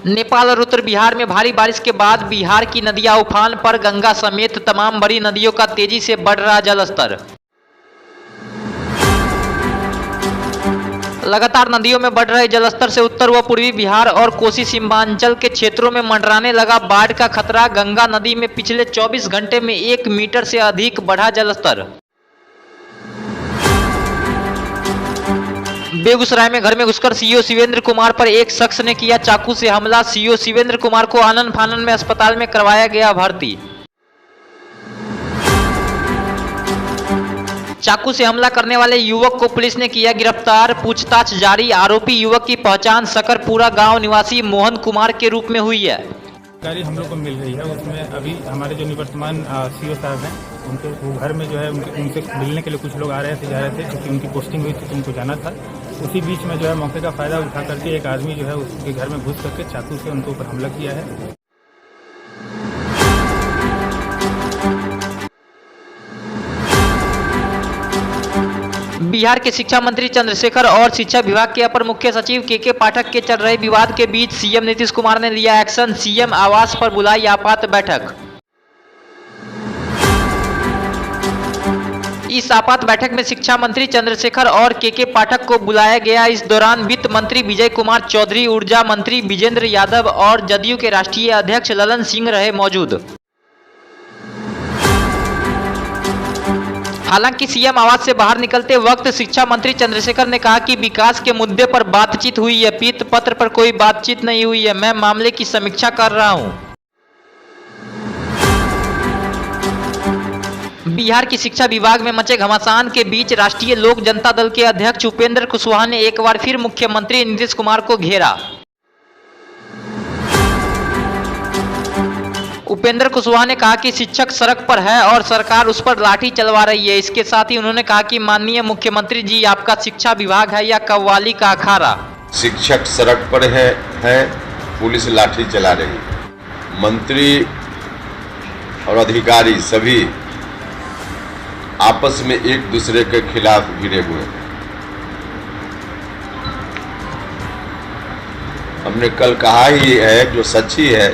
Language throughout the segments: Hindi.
नेपाल और उत्तर बिहार में भारी बारिश के बाद बिहार की नदियां उफान पर, गंगा समेत तमाम बड़ी नदियों का तेजी से बढ़ रहा जलस्तर। लगातार नदियों में बढ़ रहे जलस्तर से उत्तर व पूर्वी बिहार और कोसी सीमांचल के क्षेत्रों में मंडराने लगा बाढ़ का खतरा। गंगा नदी में पिछले 24 घंटे में 1 मीटर से अधिक बढ़ा जलस्तर। बेगूसराय में घर में घुसकर सीओ शिवेंद्र कुमार पर एक शख्स ने किया चाकू से हमला। सीओ शिवेंद्र कुमार को आनन फानन में अस्पताल में करवाया गया भर्ती। चाकू से हमला करने वाले युवक को पुलिस ने किया गिरफ्तार, पूछताछ जारी। आरोपी युवक की पहचान सकरपुरा गांव निवासी मोहन कुमार के रूप में हुई है। जानकारी हम लोग को मिल रही है, उसमें अभी हमारे जो निवर्तमान सीओ साहब हैं उनके वो घर में जो है उनसे मिलने के लिए कुछ लोग आ रहे थे, जा रहे थे, क्योंकि उनकी पोस्टिंग हुई थी तो उनको जाना था। उसी बीच में जो है मौके का फायदा उठा करके एक आदमी जो है उसके घर में घुस करके चाकू से उनके ऊपर हमला किया है। बिहार के शिक्षा मंत्री चंद्रशेखर और शिक्षा विभाग के अपर मुख्य सचिव के पाठक के चल रहे विवाद के बीच सीएम नीतीश कुमार ने लिया एक्शन। सीएम आवास पर बुलाई आपात बैठक। इस आपात बैठक में शिक्षा मंत्री चंद्रशेखर और के पाठक को बुलाया गया। इस दौरान वित्त मंत्री विजय कुमार चौधरी, ऊर्जा मंत्री विजेंद्र यादव और जदयू के राष्ट्रीय अध्यक्ष ललन सिंह रहे मौजूद। हालांकि सीएम आवास से बाहर निकलते वक्त शिक्षा मंत्री चंद्रशेखर ने कहा कि विकास के मुद्दे पर बातचीत हुई है, पीत पत्र पर कोई बातचीत नहीं हुई है, मैं मामले की समीक्षा कर रहा हूं। बिहार की शिक्षा विभाग में मचे घमासान के बीच राष्ट्रीय लोक जनता दल के अध्यक्ष उपेंद्र कुशवाहा ने एक बार फिर मुख्यमंत्री नीतीश कुमार को घेरा। उपेंद्र कुशवाहा ने कहा कि शिक्षक सड़क पर है और सरकार उस पर लाठी चलवा रही है। इसके साथ ही उन्होंने कहा कि माननीय मुख्यमंत्री जी, आपका शिक्षा विभाग है या कव्वाली का अखाड़ा? शिक्षक सड़क पर है, पुलिस लाठी चला रही। मंत्री और अधिकारी सभी आपस में एक दूसरे के खिलाफ भिड़े हुए हैं। हमने कल कहा ही है, जो सच्ची है,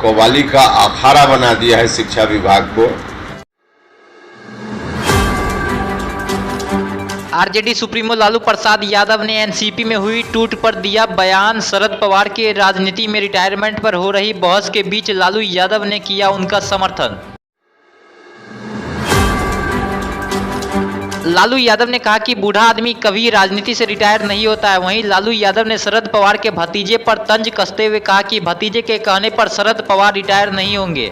कव्वाली का अखाड़ा बना दिया है शिक्षा विभाग को। आरजेडी सुप्रीमो लालू प्रसाद यादव ने एनसीपी में हुई टूट पर दिया बयान। शरद पवार के राजनीति में रिटायरमेंट पर हो रही बहस के बीच लालू यादव ने किया उनका समर्थन। लालू यादव ने कहा कि बूढ़ा आदमी कभी राजनीति से रिटायर नहीं होता है। वहीं लालू यादव ने शरद पवार के भतीजे पर तंज कसते हुए कहा कि भतीजे के कहने पर शरद पवार रिटायर नहीं होंगे।